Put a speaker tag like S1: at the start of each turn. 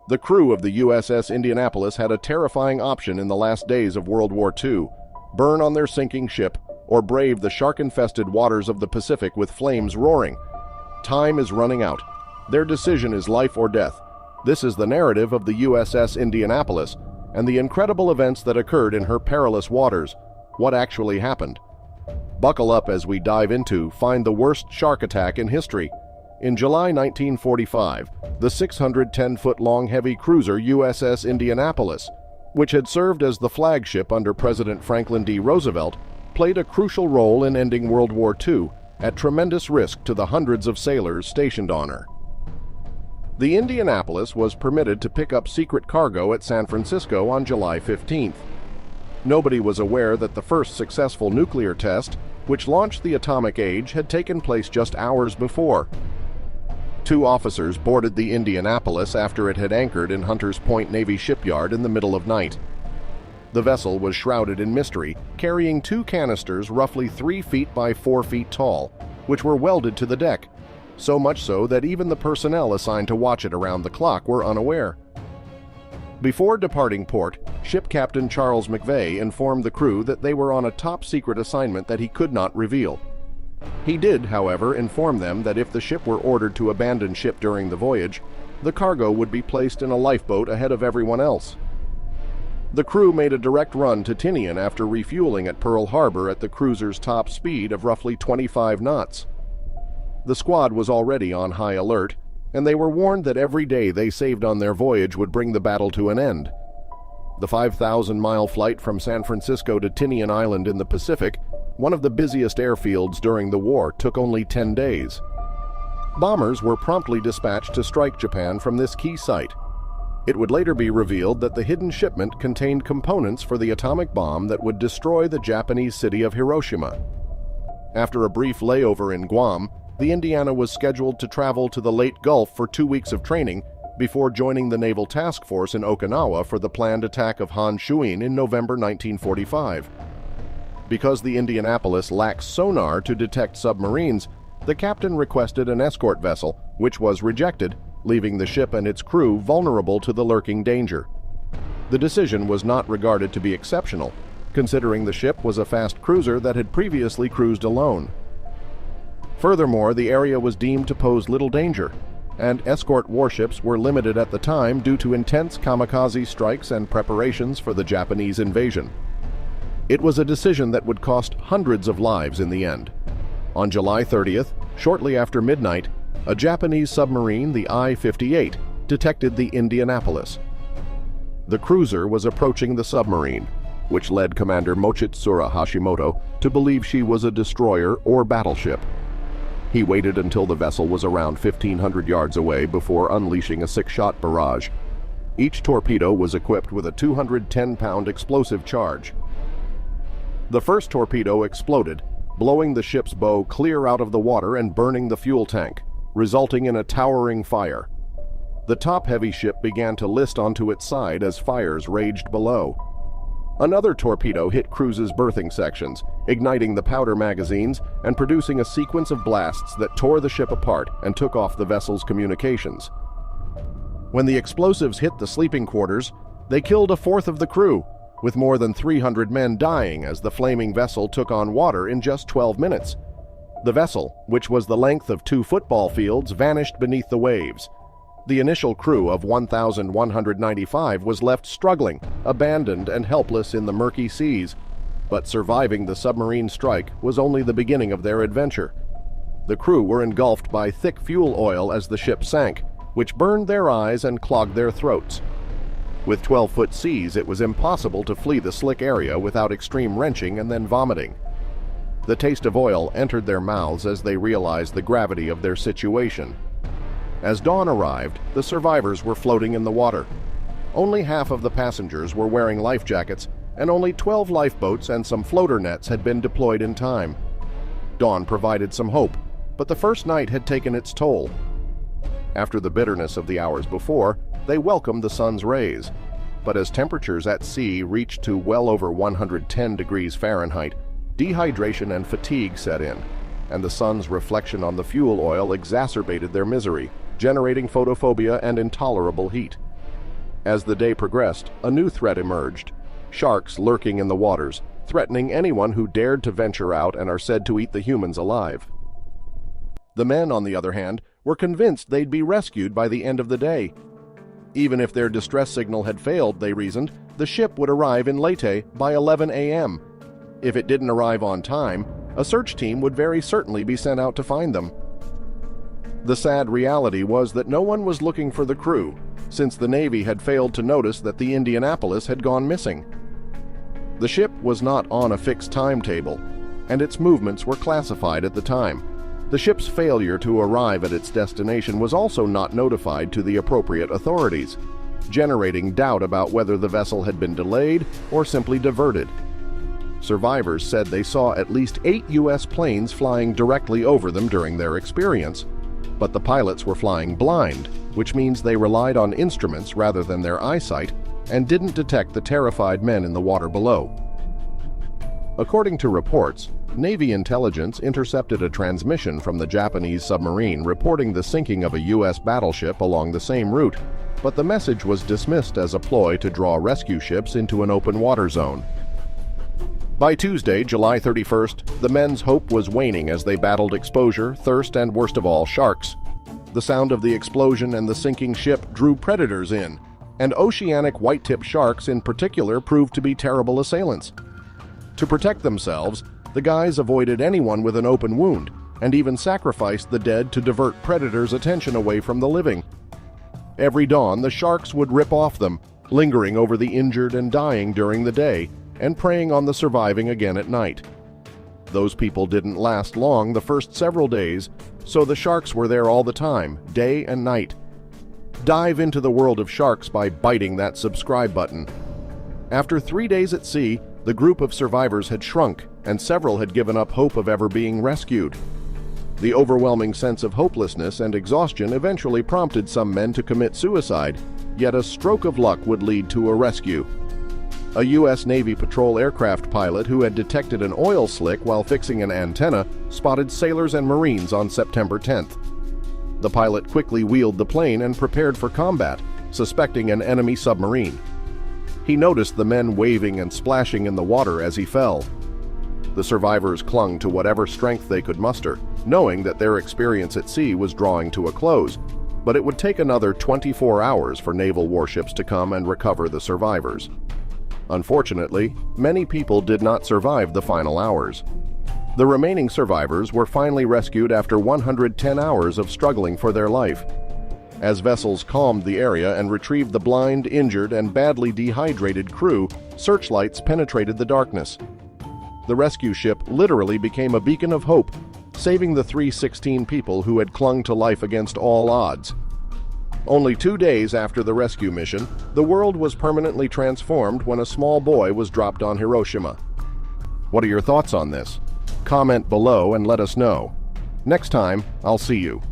S1: The crew of the USS Indianapolis had a terrifying option in the last days of World War II: burn on their sinking ship or brave the shark-infested waters of the Pacific with flames roaring. Time is running out. Their decision is life or death. This is the narrative of the USS Indianapolis and the incredible events that occurred in her perilous waters. What actually happened? Buckle up as we dive into find the worst shark attack in history. In July 1945, the 610-foot-long heavy cruiser USS Indianapolis, which had served as the flagship under President Franklin D. Roosevelt, played a crucial role in ending World War II at tremendous risk to the hundreds of sailors stationed on her. The Indianapolis was permitted to pick up secret cargo at San Francisco on July 15th. Nobody was aware that the first successful nuclear test, which launched the atomic age, had taken place just hours before. 2 officers boarded the Indianapolis after it had anchored in Hunters Point Navy shipyard in the middle of night. The vessel was shrouded in mystery, carrying 2 canisters roughly 3 feet by 4 feet tall, which were welded to the deck, so much so that even the personnel assigned to watch it around the clock were unaware. Before departing port, Ship Captain Charles McVay informed the crew that they were on a top-secret assignment that he could not reveal. He did, however, inform them that if the ship were ordered to abandon ship during the voyage, the cargo would be placed in a lifeboat ahead of everyone else. The crew made a direct run to Tinian after refueling at Pearl Harbor at the cruiser's top speed of roughly 25 knots. The squad was already on high alert, and they were warned that every day they saved on their voyage would bring the battle to an end. The 5,000-mile flight from San Francisco to Tinian Island in the Pacific, one of the busiest airfields during the war, took only 10 days. Bombers were promptly dispatched to strike Japan from this key site. It would later be revealed that the hidden shipment contained components for the atomic bomb that would destroy the Japanese city of Hiroshima. After a brief layover in Guam, the Indiana was scheduled to travel to the Leyte Gulf for 2 weeks of training before joining the Naval Task Force in Okinawa for the planned attack of Han Shuin in November 1945. Because the Indianapolis lacks sonar to detect submarines, the captain requested an escort vessel, which was rejected, leaving the ship and its crew vulnerable to the lurking danger. The decision was not regarded to be exceptional, considering the ship was a fast cruiser that had previously cruised alone. Furthermore, the area was deemed to pose little danger, and escort warships were limited at the time due to intense kamikaze strikes and preparations for the Japanese invasion. It was a decision that would cost hundreds of lives in the end. On July 30th, shortly after midnight, a Japanese submarine, the I-58, detected the Indianapolis. The cruiser was approaching the submarine, which led Commander Mochitsura Hashimoto to believe she was a destroyer or battleship. He waited until the vessel was around 1,500 yards away before unleashing a 6-shot barrage. Each torpedo was equipped with a 210-pound explosive charge. The first torpedo exploded, blowing the ship's bow clear out of the water and burning the fuel tank, resulting in a towering fire. The top-heavy ship began to list onto its side as fires raged below. Another torpedo hit Cruise's berthing sections, igniting the powder magazines and producing a sequence of blasts that tore the ship apart and took off the vessel's communications. When the explosives hit the sleeping quarters, they killed a fourth of the crew, with more than 300 men dying as the flaming vessel took on water in just 12 minutes. The vessel, which was the length of 2 football fields, vanished beneath the waves. The initial crew of 1,195 was left struggling, abandoned and helpless in the murky seas, but surviving the submarine strike was only the beginning of their adventure. The crew were engulfed by thick fuel oil as the ship sank, which burned their eyes and clogged their throats. With 12-foot seas, it was impossible to flee the slick area without extreme wrenching and then vomiting. The taste of oil entered their mouths as they realized the gravity of their situation. As dawn arrived, the survivors were floating in the water. Only half of the passengers were wearing life jackets, and only 12 lifeboats and some floater nets had been deployed in time. Dawn provided some hope, but the first night had taken its toll. After the bitterness of the hours before, they welcomed the sun's rays. But as temperatures at sea reached to well over 110 degrees Fahrenheit, dehydration and fatigue set in, and the sun's reflection on the fuel oil exacerbated their misery, generating photophobia and intolerable heat. As the day progressed, a new threat emerged: sharks lurking in the waters, threatening anyone who dared to venture out and are said to eat the humans alive. The men, on the other hand, were convinced they'd be rescued by the end of the day. Even if their distress signal had failed, they reasoned, the ship would arrive in Leyte by 11 a.m. If it didn't arrive on time, a search team would very certainly be sent out to find them. The sad reality was that no one was looking for the crew, since the Navy had failed to notice that the Indianapolis had gone missing. The ship was not on a fixed timetable, and its movements were classified at the time. The ship's failure to arrive at its destination was also not notified to the appropriate authorities, generating doubt about whether the vessel had been delayed or simply diverted. Survivors said they saw at least 8 U.S. planes flying directly over them during their experience, but the pilots were flying blind, which means they relied on instruments rather than their eyesight and didn't detect the terrified men in the water below. According to reports, Navy intelligence intercepted a transmission from the Japanese submarine reporting the sinking of a U.S. battleship along the same route, but the message was dismissed as a ploy to draw rescue ships into an open water zone. By Tuesday, July 31st, the men's hope was waning as they battled exposure, thirst, and worst of all, sharks. The sound of the explosion and the sinking ship drew predators in, and oceanic white-tip sharks in particular proved to be terrible assailants. To protect themselves, the guys avoided anyone with an open wound, and even sacrificed the dead to divert predators' attention away from the living. Every dawn, the sharks would rip off them, lingering over the injured and dying during the day, and preying on the surviving again at night. Those people didn't last long the first several days, so the sharks were there all the time, day and night. Dive into the world of sharks by biting that subscribe button. After 3 days at sea, the group of survivors had shrunk, and several had given up hope of ever being rescued. The overwhelming sense of hopelessness and exhaustion eventually prompted some men to commit suicide, yet a stroke of luck would lead to a rescue. A U.S. Navy patrol aircraft pilot who had detected an oil slick while fixing an antenna spotted sailors and Marines on September 10th. The pilot quickly wheeled the plane and prepared for combat, suspecting an enemy submarine. He noticed the men waving and splashing in the water as he fell. The survivors clung to whatever strength they could muster, knowing that their experience at sea was drawing to a close, but it would take another 24 hours for naval warships to come and recover the survivors. Unfortunately, many people did not survive the final hours. The remaining survivors were finally rescued after 110 hours of struggling for their life. As vessels calmed the area and retrieved the blind, injured, and badly dehydrated crew, searchlights penetrated the darkness. The rescue ship literally became a beacon of hope, saving the 316 people who had clung to life against all odds. Only 2 days after the rescue mission, the world was permanently transformed when a small boy was dropped on Hiroshima. What are your thoughts on this? Comment below and let us know. Next time, I'll see you.